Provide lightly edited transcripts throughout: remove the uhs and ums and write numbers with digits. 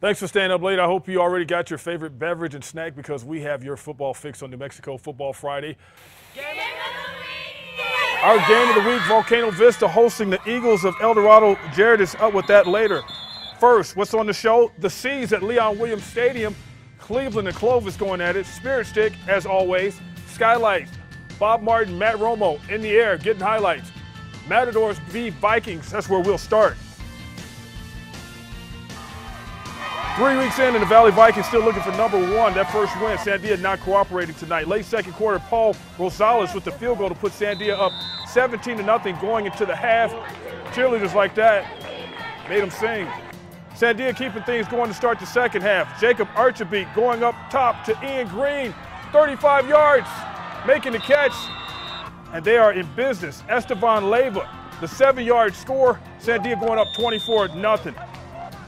Thanks for staying up late. I hope you already got your favorite beverage and snack because we have your football fix on New Mexico Football Friday. Our game of the week, Volcano Vista hosting the Eagles of El Dorado. Jared is up with that later. First, what's on the show? The C's at Leon Williams Stadium. Cleveland and Clovis going at it. Spirit Stick, as always. Skylight, Bob Martin, Matt Romo in the air, getting highlights. Matadors v. Vikings, that's where we'll start. 3 weeks in, and the Valley Vikings still looking for number one. That first win, Sandia not cooperating tonight. Late second quarter, Paul Rosales with the field goal to put Sandia up 17-0 going into the half. Cheerleaders like that made them sing. Sandia keeping things going to start the second half. Jacob Archibald going up top to Ian Green, 35 yards, making the catch, and they are in business. Esteban Leyva, the 7-yard score. Sandia going up 24-0.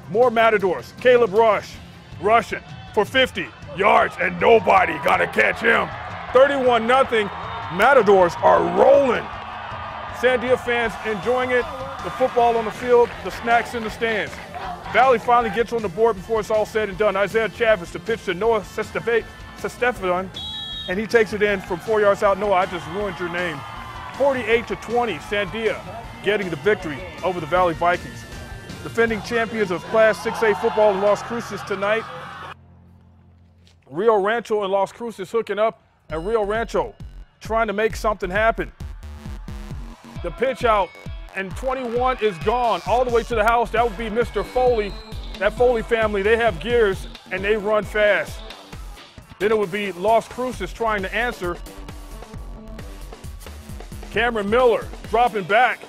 More Matadors. Caleb Rush rushing for 50 yards, and nobody got to catch him. 31-0. Matadors are rolling. Sandia fans enjoying it. The football on the field, the snacks in the stands. Valley finally gets on the board before it's all said and done. Isaiah Chavez to pitch to Noah Sestefan, and he takes it in from 4 yards out. Noah, I just ruined your name. 48-20, Sandia getting the victory over the Valley Vikings. Defending champions of Class 6A football in Las Cruces tonight. Rio Rancho and Las Cruces hooking up, and Rio Rancho trying to make something happen. The pitch out, and 21 is gone all the way to the house. That would be Mr. Foley. That Foley family, they have gears, and they run fast. Then it would be Las Cruces trying to answer. Cameron Miller dropping back,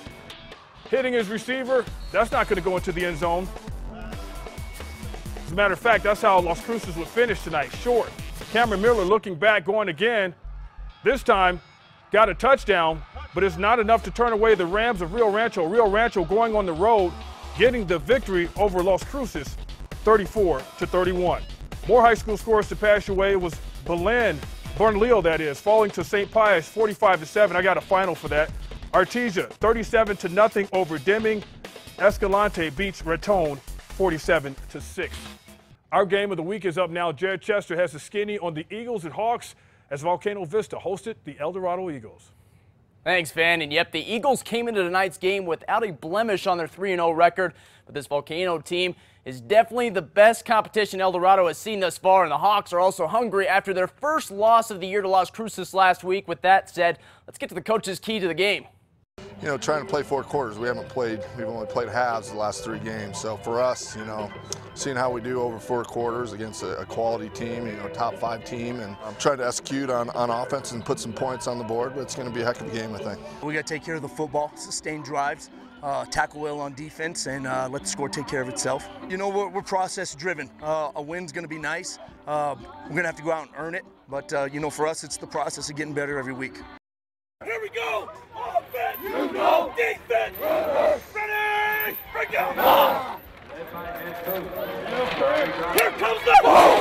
hitting his receiver. That's not going to go into the end zone. As a matter of fact, that's how Las Cruces would finish tonight, short. Cameron Miller looking back, going again. This time, got a touchdown, but it's not enough to turn away the Rams of Rio Rancho. Rio Rancho going on the road, getting the victory over Las Cruces, 34-31. More high school scores to pass your way was Bernalillo, that is, falling to St. Pius, 45-7. I got a final for that. Artesia, 37-0 over Deming. Escalante beats Raton, 47-6. Our game of the week is up now. Jared Chester has the skinny on the Eagles and Hawks as Volcano Vista hosted the El Dorado Eagles. Thanks, Van. And yep, the Eagles came into tonight's game without a blemish on their 3-0 record, but this Volcano team is definitely the best competition El Dorado has seen thus far, and the Hawks are also hungry after their first loss of the year to Las Cruces last week. With that said, let's get to the coach's key to the game. You know, trying to play 4 quarters. We've only played halves the last 3 games. So for us, you know, seeing how we do over 4 quarters against a quality team, you know, top 5 team, and I'm trying to execute on offense and put some points on the board, but it's going to be a heck of a game, I think. We got to take care of the football, sustain drives, tackle well on defense, and let the score take care of itself. You know, we're process driven. A win's going to be nice. We're going to have to go out and earn it, but you know, for us, it's the process of getting better every week. Here we go! Offense! You go! Defense! Ready! Break down! Here comes the ball!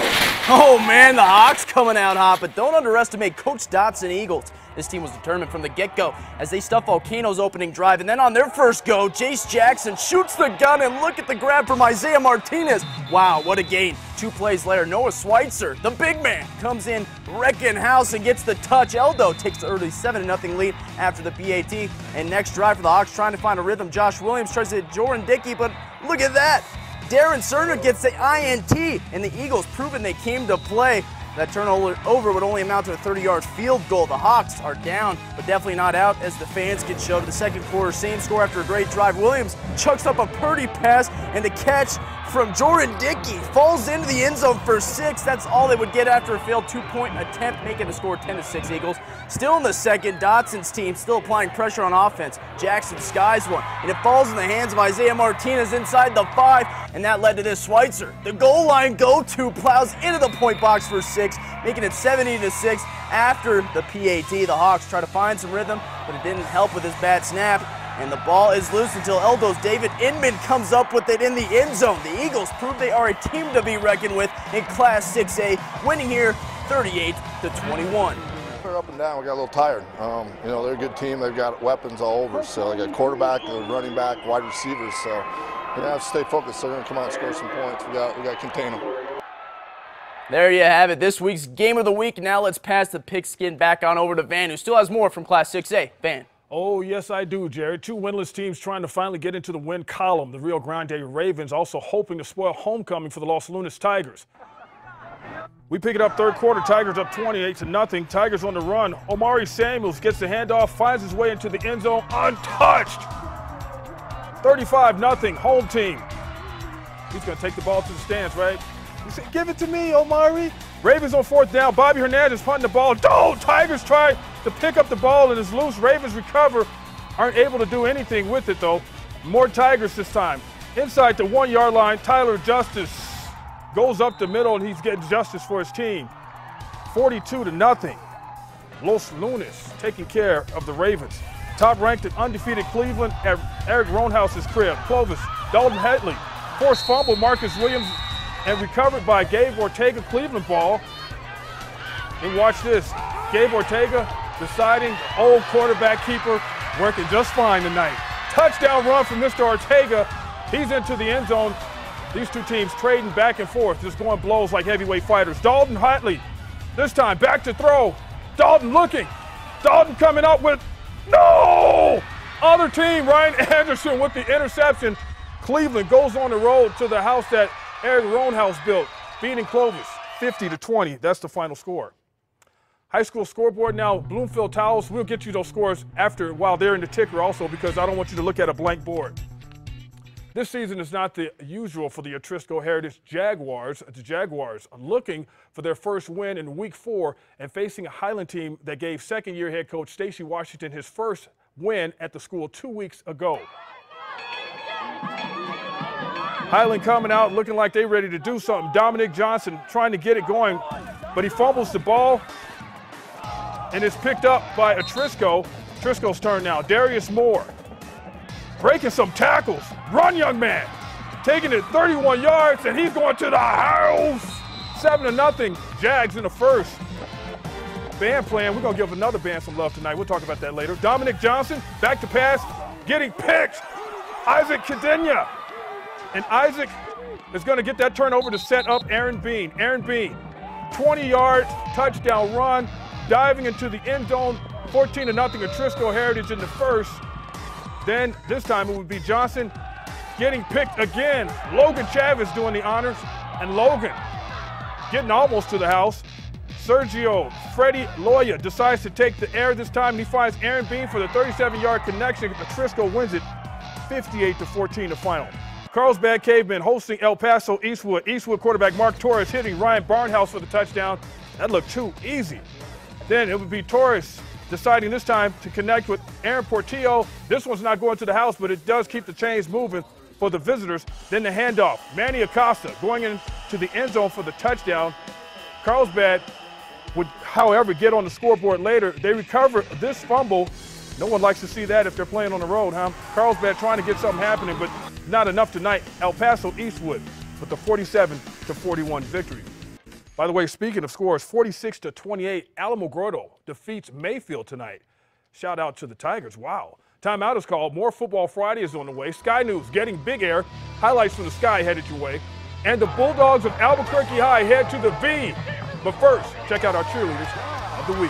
Oh man, the Hawks coming out hot, but don't underestimate Coach Dotson Eagles. This team was determined from the get-go as they stuff Volcano's opening drive, and then on their first go, Jace Jackson shoots the gun, and look at the grab from Isaiah Martinez. Wow, what a gain. 2 plays later, Noah Schweitzer, the big man, comes in wrecking house and gets the touch. Eldo takes the early 7-0 lead after the PAT, and next drive for the Hawks trying to find a rhythm. Josh Williams tries to hit Jordan Dickey, but look at that. Darren Cerner gets the INT, and the Eagles proving they came to play. That turnover would only amount to a 30-yard field goal. The Hawks are down, but definitely not out as the fans get shoved to the second quarter. Same score after a great drive. Williams chucks up a Purdy pass, and the catch from Jordan Dickey falls into the end zone for 6. That's all they would get after a failed 2-point attempt, making the score 10-6 Eagles. Still in the second, Dotson's team still applying pressure on offense. Jackson skies one, and it falls in the hands of Isaiah Martinez inside the 5, and that led to this. Schweitzer, the goal line go-to, plows into the point box for 6, making it 70-6 after the PAT. The Hawks try to find some rhythm, but it didn't help with his bad snap, and the ball is loose until Eldo's David Inman comes up with it in the end zone. The Eagles prove they are a team to be reckoned with in Class 6A, winning here 38-21. We're up and down. We got a little tired. You know, they're a good team. They've got weapons all over. So they got quarterback, running back, wide receivers. So we have to stay focused. They're going to come out and score some points. We got to contain them. There you have it, this week's Game of the Week. Now let's pass the pigskin back on over to Van, who still has more from Class 6A. Van. Oh, yes, I do, Jerry. Two winless teams trying to finally get into the win column. The Rio Grande Ravens also hoping to spoil homecoming for the Los Lunas Tigers. We pick it up third quarter. Tigers up 28-0. Tigers on the run. Omari Samuels gets the handoff, finds his way into the end zone untouched. 35-0, home team. He's going to take the ball to the stands, right? He said, give it to me, Omari. Ravens on fourth down. Bobby Hernandez punting the ball. Tigers try to pick up the ball and it's loose. Ravens recover. Aren't able to do anything with it, though. More Tigers this time. Inside the 1 yard line, Tyler Justice goes up the middle and he's getting justice for his team. 42-0. Los Lunas taking care of the Ravens. Top-ranked and undefeated Cleveland at Eric Roanhouse's crib. Clovis, Dalton Hetley, forced fumble, Marcus Williams, and recovered by Gabe Ortega. Cleveland ball. And watch this. Gabe Ortega deciding old quarterback keeper working just fine tonight. Touchdown run from Mr. Ortega. He's into the end zone. These two teams trading back and forth, just going blows like heavyweight fighters. Dalton Hetley, this time back to throw. Dalton looking. Dalton coming up with, no! Other team, Ryan Anderson with the interception. Cleveland goes on the road to the house that Eric Roanhouse built, beating Clovis 50-20. That's the final score. High school scoreboard now, Bloomfield Towels. We'll get you those scores after while they're in the ticker also, because I don't want you to look at a blank board. This season is not the usual for the Atrisco Heritage Jaguars. The Jaguars are looking for their first win in Week 4 and facing a Highland team that gave second-year head coach Stacy Washington his first win at the school 2 weeks ago. Highland coming out looking like they're ready to do something. Dominic Johnson trying to get it going, but he fumbles the ball, and it's picked up by Atrisco. Atrisco's turn now. Darius Moore breaking some tackles. Run, young man. Taking it 31 yards, and he's going to the house. 7-0. Jags in the first. Band playing. We're going to give another band some love tonight. We'll talk about that later. Dominic Johnson, back to pass, getting picked. Isaac Cadena. And Isaac is going to get that turnover to set up Aaron Bean. Aaron Bean, 20 yards, touchdown run, diving into the end zone. 14-0 Atrisco Heritage in the first. Then this time it would be Johnson getting picked again. Logan Chavez doing the honors, and Logan getting almost to the house. Sergio Freddie Loya decides to take the air this time, and he finds Aaron Bean for the 37-yard connection. Atrisco wins it 58-14 the final. Carlsbad Cavemen hosting El Paso Eastwood. Eastwood quarterback Mark Torres hitting Ryan Barnhouse for the touchdown. That looked too easy. Then it would be Torres deciding this time to connect with Aaron Portillo. This one's not going to the house, but it does keep the chains moving for the visitors. Then the handoff. Manny Acosta going into the end zone for the touchdown. Carlsbad would, however, get on the scoreboard later. They recover this fumble. No one likes to see that if they're playing on the road, huh? Carlsbad trying to get something happening, but not enough tonight. El Paso Eastwood with the 47-41 victory. By the way, speaking of scores, 46-28, Alamogordo defeats Mayfield tonight. Shout out to the Tigers. Wow. Timeout is called. More Football Friday is on the way. Sky News getting big air. Highlights from the sky headed your way. And the Bulldogs of Albuquerque High head to the V. But first, check out our cheerleaders of the week.